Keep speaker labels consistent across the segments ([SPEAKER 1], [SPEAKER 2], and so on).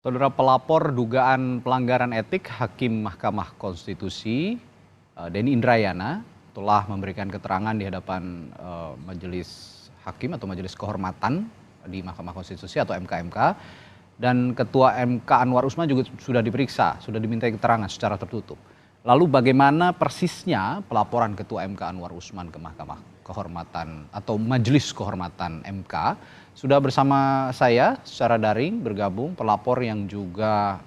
[SPEAKER 1] Saudara, pelapor dugaan pelanggaran etik Hakim Mahkamah Konstitusi Denny Indrayana telah memberikan keterangan di hadapan Majelis Hakim atau Majelis Kehormatan di Mahkamah Konstitusi atau MK-MK, dan Ketua MK Anwar Usman juga sudah diperiksa, sudah dimintai keterangan secara tertutup. Lalu bagaimana persisnya pelaporan Ketua MK Anwar Usman ke Mahkamah Kehormatan atau Majelis Kehormatan MK? Sudah bersama saya secara daring bergabung pelapor yang juga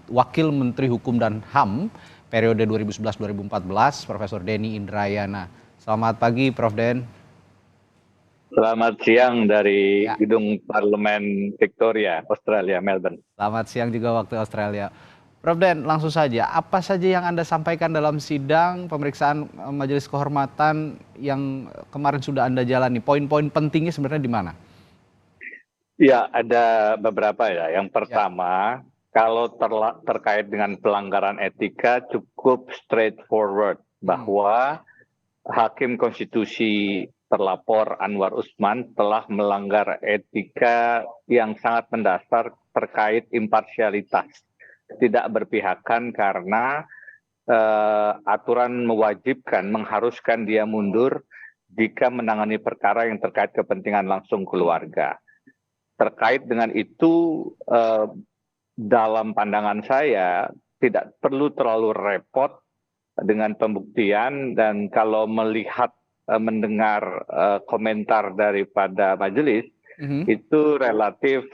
[SPEAKER 1] Wakil Menteri Hukum dan HAM periode 2011-2014, Profesor Denny Indrayana. Selamat pagi, Prof. Den.
[SPEAKER 2] Selamat siang dari
[SPEAKER 1] Ya.
[SPEAKER 2] Gedung Parlemen Victoria, Australia, Melbourne.
[SPEAKER 1] Selamat siang juga waktu Australia. Prof. Den, langsung saja, apa saja yang Anda sampaikan dalam sidang pemeriksaan Majelis Kehormatan yang kemarin sudah Anda jalani? Poin-poin pentingnya sebenarnya di mana?
[SPEAKER 2] Ya, ada beberapa ya. Yang
[SPEAKER 1] Ya.
[SPEAKER 2] pertama, kalau terkait dengan pelanggaran etika cukup straightforward bahwa Hakim Konstitusi terlapor Anwar Usman telah melanggar etika yang sangat mendasar terkait imparsialitas, tidak berpihakan karena aturan mewajibkan, mengharuskan dia mundur jika menangani perkara yang terkait kepentingan langsung keluarga. Terkait dengan itu, dalam pandangan saya tidak perlu terlalu repot dengan pembuktian, dan kalau melihat mendengar komentar daripada majelis itu relatif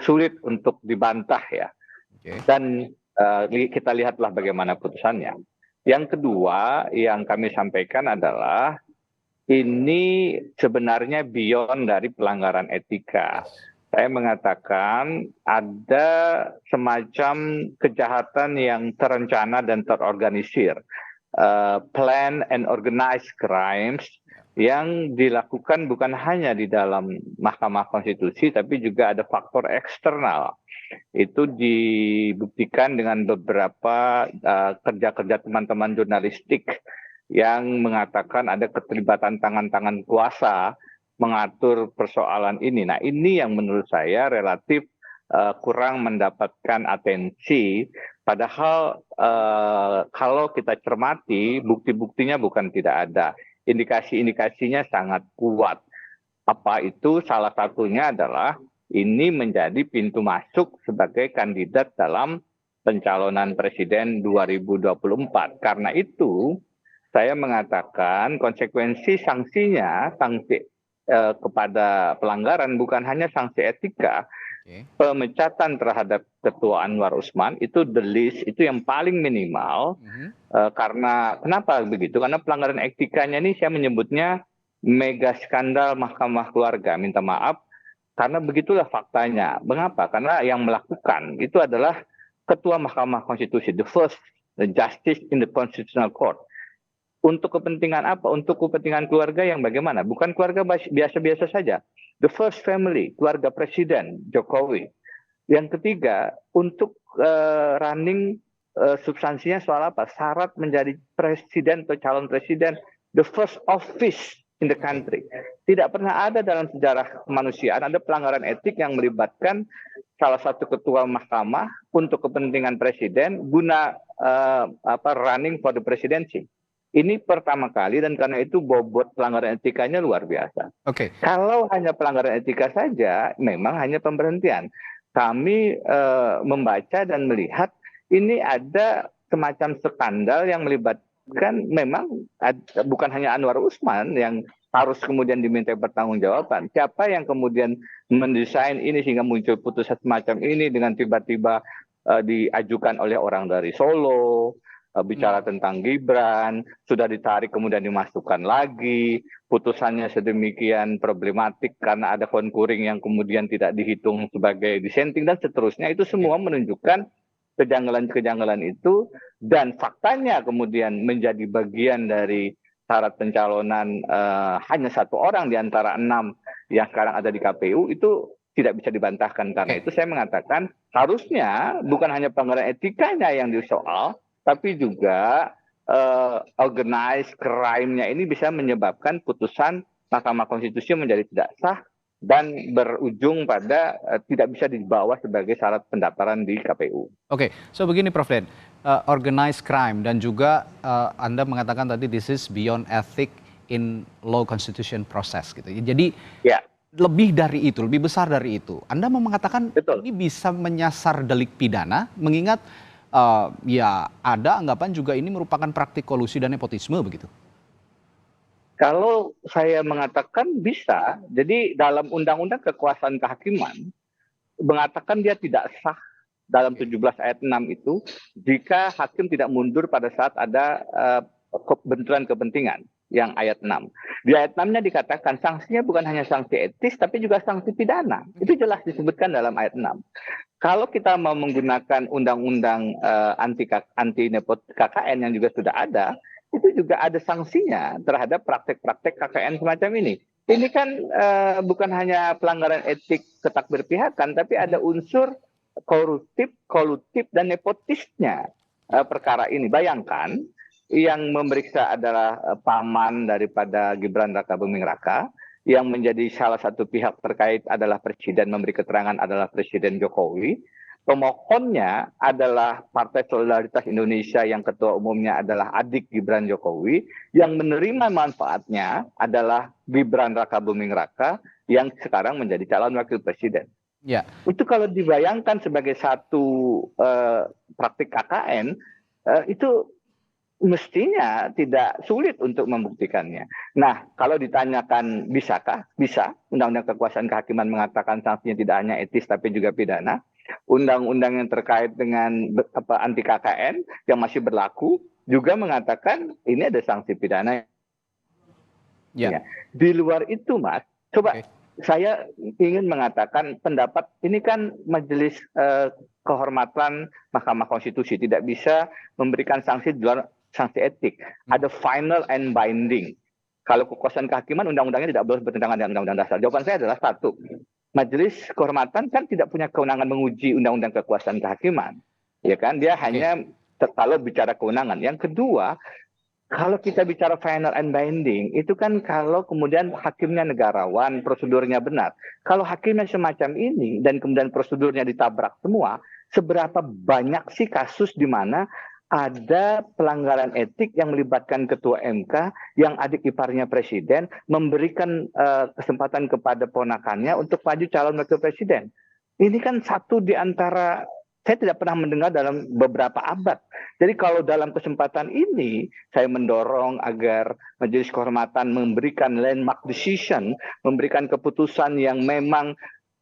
[SPEAKER 2] sulit untuk dibantah ya. Dan kita lihatlah bagaimana putusannya. Yang kedua yang kami sampaikan adalah ini sebenarnya beyond dari pelanggaran etika. Saya mengatakan ada semacam kejahatan yang terencana dan terorganisir, plan and organized crimes yang dilakukan bukan hanya di dalam Mahkamah Konstitusi, tapi juga ada faktor eksternal. Itu dibuktikan dengan beberapa kerja-kerja teman-teman jurnalistik yang mengatakan ada keterlibatan tangan-tangan kuasa mengatur persoalan ini. Nah, ini yang menurut saya relatif kurang mendapatkan atensi. Padahal kalau kita cermati, bukti-buktinya bukan tidak ada. Indikasi-indikasinya sangat kuat. Apa itu? Salah satunya adalah ini menjadi pintu masuk sebagai kandidat dalam pencalonan presiden 2024. Karena itu, saya mengatakan konsekuensi sanksinya, sanksi kepada pelanggaran bukan hanya sanksi etika, pemecatan terhadap Ketua Anwar Usman itu the least, itu yang paling minimal. Karena kenapa begitu? Karena pelanggaran etikanya ini saya menyebutnya mega skandal Mahkamah Keluarga. Minta maaf, karena begitulah faktanya. Mengapa? Karena yang melakukan itu adalah Ketua Mahkamah Konstitusi, the first justice in the Constitutional Court. Untuk kepentingan apa? Untuk kepentingan keluarga yang bagaimana? Bukan keluarga biasa-biasa saja. The first family, keluarga Presiden Jokowi. Yang ketiga, untuk running substansinya soal apa? Syarat menjadi presiden atau calon presiden, the first office in the country. Tidak pernah ada dalam sejarah kemanusiaan ada pelanggaran etik yang melibatkan salah satu ketua mahkamah untuk kepentingan presiden guna running for the presidency. Ini pertama kali, dan karena itu bobot pelanggaran etikanya luar biasa. Kalau hanya pelanggaran etika saja, memang hanya pemberhentian. Kami membaca dan melihat ini ada semacam skandal yang melibatkan memang bukan hanya Anwar Usman yang harus kemudian diminta pertanggungjawaban. Siapa yang kemudian mendesain ini sehingga muncul putusan semacam ini dengan tiba-tiba diajukan oleh orang dari Solo, bicara tentang Gibran, sudah ditarik kemudian dimasukkan lagi, putusannya sedemikian problematik karena ada konkuring yang kemudian tidak dihitung sebagai dissenting dan seterusnya. Itu semua menunjukkan kejanggalan-kejanggalan itu, dan faktanya kemudian menjadi bagian dari syarat pencalonan hanya satu orang di antara 6 yang sekarang ada di KPU, itu tidak bisa dibantahkan. Karena itu saya mengatakan harusnya bukan hanya pelanggaran etikanya yang disoal, tapi juga organized crime-nya ini bisa menyebabkan putusan Mahkamah Konstitusi menjadi tidak sah dan berujung pada tidak bisa dibawa sebagai syarat pendaftaran di KPU.
[SPEAKER 1] Oke, so begini Prof. Den, organized crime dan juga Anda mengatakan tadi this is beyond ethic in law constitution process gitu. Jadi
[SPEAKER 2] Ya,
[SPEAKER 1] lebih dari itu, lebih besar dari itu. Anda mau mengatakan
[SPEAKER 2] betul.
[SPEAKER 1] ini bisa menyasar delik pidana, mengingat ya ada anggapan juga ini merupakan praktik kolusi dan nepotisme begitu.
[SPEAKER 2] Kalau saya mengatakan bisa, jadi dalam Undang-Undang Kekuasaan Kehakiman mengatakan dia tidak sah dalam 17 ayat 6 itu jika hakim tidak mundur pada saat ada benturan kepentingan yang ayat 6. Di ayat 6-nya dikatakan sanksinya bukan hanya sanksi etis tapi juga sanksi pidana. Itu jelas disebutkan dalam ayat 6. Kalau kita mau menggunakan undang-undang anti KKN yang juga sudah ada, itu juga ada sanksinya terhadap praktek-praktek KKN semacam ini. Ini kan bukan hanya pelanggaran etik ketakberpihakan, tapi ada unsur koruptif, kolutif, dan nepotisnya perkara ini. Bayangkan yang memeriksa adalah paman daripada Gibran Raka Buming Raka, yang menjadi salah satu pihak terkait adalah presiden, memberi keterangan adalah Presiden Jokowi. Pemohonnya adalah Partai Solidaritas Indonesia yang ketua umumnya adalah adik Gibran Jokowi, yang menerima manfaatnya adalah Gibran Raka Buming Raka yang sekarang menjadi calon wakil presiden.
[SPEAKER 1] Ya.
[SPEAKER 2] Itu kalau dibayangkan sebagai satu praktik KKN, itu mestinya tidak sulit untuk membuktikannya. Nah, kalau ditanyakan bisakah? Bisa. Undang-Undang Kekuasaan Kehakiman mengatakan sanksinya tidak hanya etis tapi juga pidana. Undang-undang yang terkait dengan anti KKN yang masih berlaku juga mengatakan ini ada sanksi pidana. Ya. Di luar itu, Mas, coba saya ingin mengatakan pendapat ini kan Majelis Kehormatan Mahkamah Konstitusi tidak bisa memberikan sanksi di luar sanksi etik. Ada final and binding. Kalau kekuasaan kehakiman, undang-undangnya tidak boleh bertentangan dengan undang-undang dasar. Jawaban saya adalah satu. Majelis Kehormatan kan tidak punya kewenangan menguji undang-undang kekuasaan kehakiman. Ya kan? Dia hanya kalau bicara kewenangan. Yang kedua, kalau kita bicara final and binding, itu kan kalau kemudian hakimnya negarawan, prosedurnya benar. Kalau hakimnya semacam ini dan kemudian prosedurnya ditabrak semua, seberapa banyak sih kasus di mana ada pelanggaran etik yang melibatkan ketua MK yang adik iparnya presiden memberikan kesempatan kepada ponakannya untuk maju calon wakil presiden. Ini kan satu di antara, saya tidak pernah mendengar dalam beberapa abad. Jadi kalau dalam kesempatan ini saya mendorong agar Majelis Kehormatan memberikan landmark decision, memberikan keputusan yang memang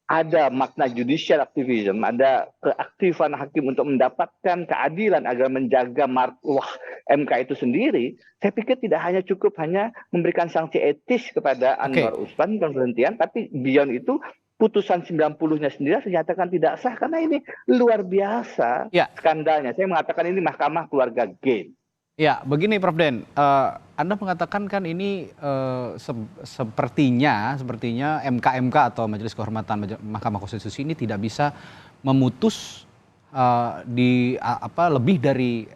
[SPEAKER 2] ada makna judicial activism, ada keaktifan hakim untuk mendapatkan keadilan agar menjaga marwah MK itu sendiri. Saya pikir tidak hanya cukup hanya memberikan sanksi etis kepada Anwar Usman pemberhentian, tapi beyond itu putusan 90-nya sendiri dinyatakan tidak sah karena ini luar biasa skandalnya. Saya mengatakan ini mahkamah keluarga game.
[SPEAKER 1] Ya, begini Prof. Den, Anda mengatakan kan ini sepertinya MK atau Majelis Kehormatan Mahkamah Konstitusi ini tidak bisa memutus lebih dari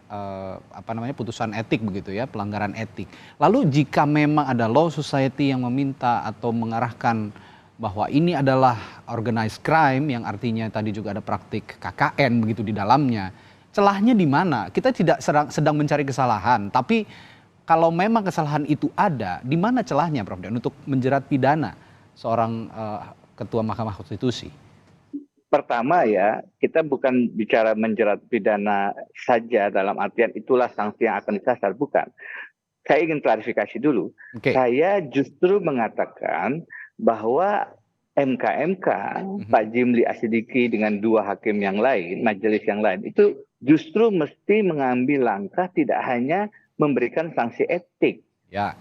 [SPEAKER 1] putusan etik begitu ya, pelanggaran etik. Lalu jika memang ada law society yang meminta atau mengarahkan bahwa ini adalah organized crime yang artinya tadi juga ada praktik KKN begitu di dalamnya. Celahnya di mana? Kita tidak sedang mencari kesalahan, tapi kalau memang kesalahan itu ada, di mana celahnya, Prof. Dan untuk menjerat pidana seorang ketua Mahkamah Konstitusi?
[SPEAKER 2] Pertama ya, kita bukan bicara menjerat pidana saja dalam artian itulah sanksi yang akan disasar, bukan. Saya ingin klarifikasi dulu. Saya justru mengatakan bahwa MK Pak Jimli Asidiki dengan dua hakim yang lain, majelis yang lain, itu justru mesti mengambil langkah tidak hanya memberikan sanksi etik.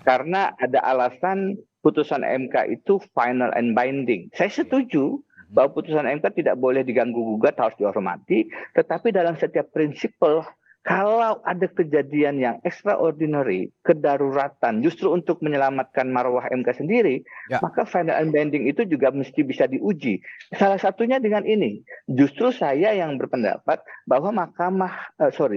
[SPEAKER 2] Karena ada alasan putusan MK itu final and binding. Saya setuju bahwa putusan MK tidak boleh diganggu-gugat, harus dihormati. Tetapi dalam setiap prinsipal, kalau ada kejadian yang extraordinary, kedaruratan, justru untuk menyelamatkan marwah MK sendiri, maka final and binding itu juga mesti bisa diuji. Salah satunya dengan ini, justru saya yang berpendapat bahwa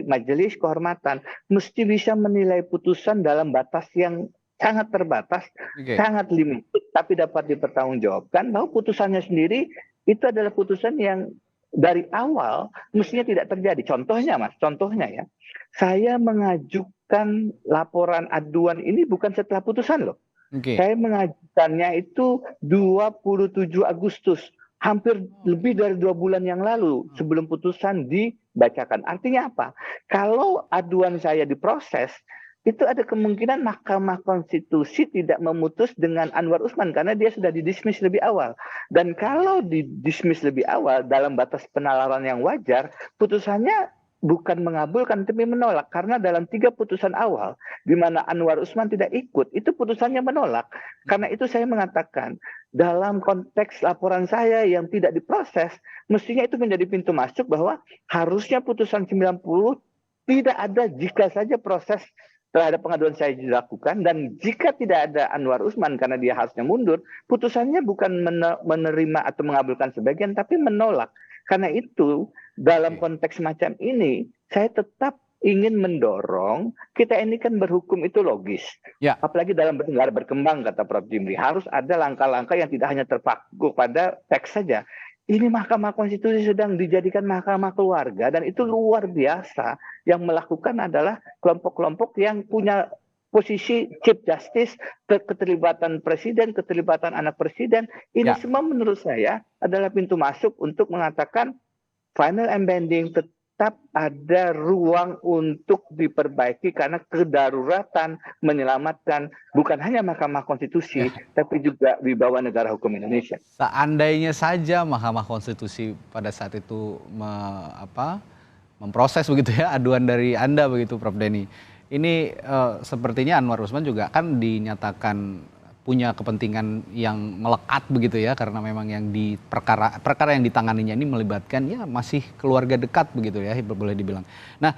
[SPEAKER 2] Majelis Kehormatan mesti bisa menilai putusan dalam batas yang sangat terbatas, sangat limited, tapi dapat dipertanggungjawabkan bahwa putusannya sendiri itu adalah putusan yang dari awal mestinya tidak terjadi. Contohnya Mas, contohnya ya, saya mengajukan laporan aduan ini bukan setelah putusan loh. Saya mengajukannya itu 27 Agustus, hampir lebih dari 2 bulan yang lalu sebelum putusan dibacakan. Artinya apa? Kalau aduan saya diproses, itu ada kemungkinan Mahkamah Konstitusi tidak memutus dengan Anwar Usman karena dia sudah didismiss lebih awal. Dan kalau didismiss lebih awal dalam batas penalaran yang wajar, putusannya bukan mengabulkan tapi menolak, karena dalam 3 putusan awal di mana Anwar Usman tidak ikut, itu putusannya menolak. Karena itu saya mengatakan dalam konteks laporan saya yang tidak diproses, mestinya itu menjadi pintu masuk bahwa harusnya putusan 90 tidak ada jika saja proses terhadap pengaduan saya dilakukan, dan jika tidak ada Anwar Usman karena dia harusnya mundur, putusannya bukan menerima atau mengabulkan sebagian, tapi menolak. Karena itu dalam konteks macam ini, saya tetap ingin mendorong, kita ini kan berhukum itu logis. Ya. Apalagi dalam negara berkembang, kata Prof. Jimli, harus ada langkah-langkah yang tidak hanya terpaku pada teks saja. Ini Mahkamah Konstitusi sedang dijadikan mahkamah keluarga, dan itu luar biasa. Yang melakukan adalah kelompok-kelompok yang punya posisi Chief Justice, keterlibatan presiden, keterlibatan anak presiden. Ini semua menurut saya adalah pintu masuk untuk mengatakan final and binding tetap ada ruang untuk diperbaiki karena kedaruratan menyelamatkan bukan hanya Mahkamah Konstitusi, tapi juga wibawa negara hukum Indonesia.
[SPEAKER 1] Seandainya saja Mahkamah Konstitusi pada saat itu memproses begitu ya aduan dari Anda begitu, Prof. Denny. Ini sepertinya Anwar Usman juga kan dinyatakan punya kepentingan yang melekat begitu ya, karena memang yang di perkara yang ditanganinya ini melibatkan ya masih keluarga dekat begitu ya, boleh dibilang. Nah,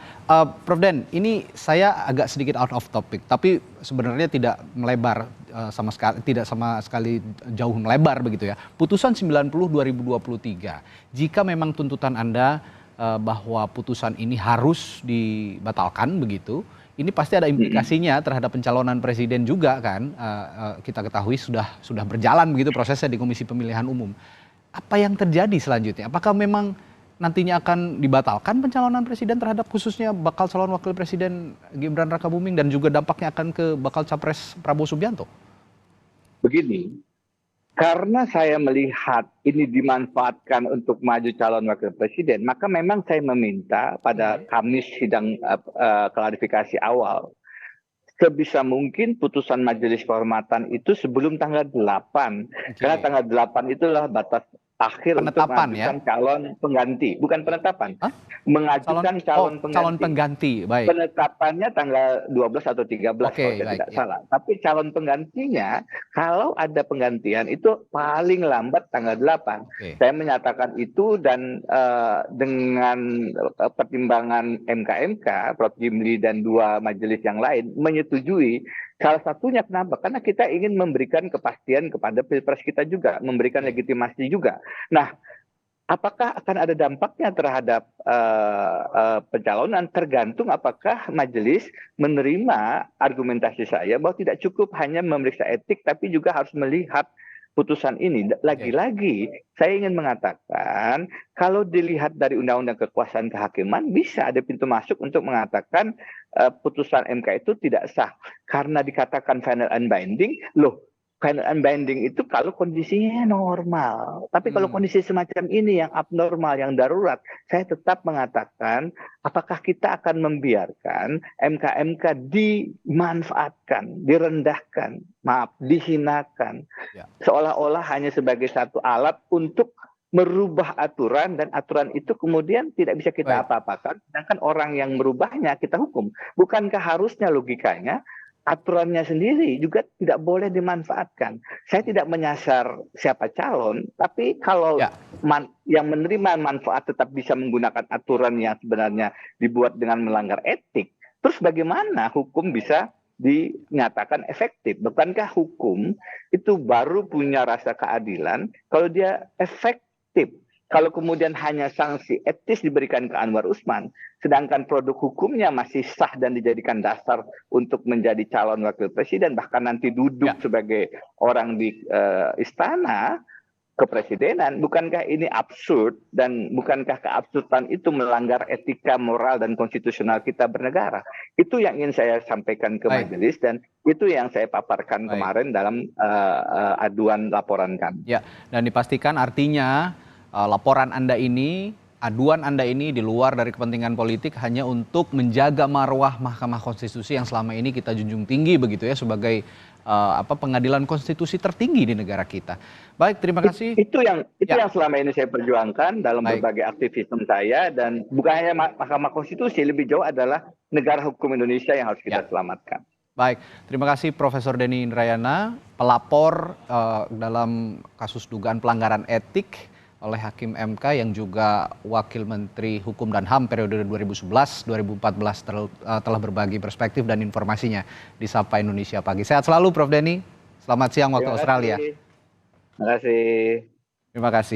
[SPEAKER 1] Prof. Den, ini saya agak sedikit out of topic, tapi sebenarnya tidak melebar sama sekali jauh melebar begitu ya. Putusan 90 2023, jika memang tuntutan Anda bahwa putusan ini harus dibatalkan begitu, ini pasti ada implikasinya terhadap pencalonan presiden juga kan. Kita ketahui sudah berjalan begitu prosesnya di Komisi Pemilihan Umum. Apa yang terjadi selanjutnya? Apakah memang nantinya akan dibatalkan pencalonan presiden terhadap khususnya bakal calon wakil presiden Gibran Rakabuming dan juga dampaknya akan ke bakal capres Prabowo Subianto?
[SPEAKER 2] Begini, karena saya melihat ini dimanfaatkan untuk maju calon wakil presiden, maka memang saya meminta pada Kamis sidang klarifikasi awal, sebisa mungkin putusan Majelis Kehormatan itu sebelum tanggal 8. Karena tanggal 8 itulah batas akhir untuk mengajukan calon pengganti, bukan penetapan. Mengajukan calon pengganti.
[SPEAKER 1] Baik.
[SPEAKER 2] Penetapannya tanggal 12 atau 13 kalau saya tidak salah. Tapi calon penggantinya, kalau ada penggantian itu paling lambat tanggal 8. Saya menyatakan itu, dan dengan pertimbangan MK, Prof. Jimli dan 2 majelis yang lain menyetujui. Salah satunya kenapa? Karena kita ingin memberikan kepastian kepada pilpres kita juga, memberikan legitimasi juga. Nah, apakah akan ada dampaknya terhadap pencalonan? Tergantung apakah majelis menerima argumentasi saya bahwa tidak cukup hanya memeriksa etik, tapi juga harus melihat putusan ini. Lagi-lagi saya ingin mengatakan kalau dilihat dari Undang-Undang Kekuasaan Kehakiman, bisa ada pintu masuk untuk mengatakan putusan MK itu tidak sah karena dikatakan final and binding. Loh, final and binding itu kalau kondisinya normal. Tapi kalau kondisi semacam ini yang abnormal, yang darurat, saya tetap mengatakan apakah kita akan membiarkan MK-MK dimanfaatkan, direndahkan, dihinakan, seolah-olah hanya sebagai satu alat untuk merubah aturan, dan aturan itu kemudian tidak bisa kita apa-apakan, sedangkan orang yang merubahnya kita hukum. Bukankah harusnya logikanya aturannya sendiri juga tidak boleh dimanfaatkan? Saya tidak menyasar siapa calon, tapi kalau yang menerima manfaat tetap bisa menggunakan aturan yang sebenarnya dibuat dengan melanggar etik, terus bagaimana hukum bisa dinyatakan efektif? Bukankah hukum itu baru punya rasa keadilan kalau dia efektif? Kalau kemudian hanya sanksi etis diberikan ke Anwar Usman, sedangkan produk hukumnya masih sah dan dijadikan dasar untuk menjadi calon wakil presiden, bahkan nanti duduk sebagai orang di istana kepresidenan, bukankah ini absurd, dan bukankah keabsurdan itu melanggar etika, moral, dan konstitusional kita bernegara? Itu yang ingin saya sampaikan ke majelis, dan itu yang saya paparkan kemarin dalam aduan laporan kami.
[SPEAKER 1] Ya, dan dipastikan artinya laporan Anda ini, aduan Anda ini di luar dari kepentingan politik, hanya untuk menjaga marwah Mahkamah Konstitusi yang selama ini kita junjung tinggi begitu ya, sebagai pengadilan konstitusi tertinggi di negara kita. Baik, terima kasih.
[SPEAKER 2] Itu yang selama ini saya perjuangkan dalam berbagai aktivisme saya, dan bukan hanya Mahkamah Konstitusi, lebih jauh adalah negara hukum Indonesia yang harus kita selamatkan.
[SPEAKER 1] Baik, terima kasih Profesor Denny Indrayana, pelapor dalam kasus dugaan pelanggaran etik oleh Hakim MK yang juga Wakil Menteri Hukum dan HAM periode 2011-2014 telah berbagi perspektif dan informasinya di Sapa Indonesia Pagi. Sehat selalu Prof. Denny, selamat siang waktu Australia.
[SPEAKER 2] Terima kasih.
[SPEAKER 1] Terima kasih.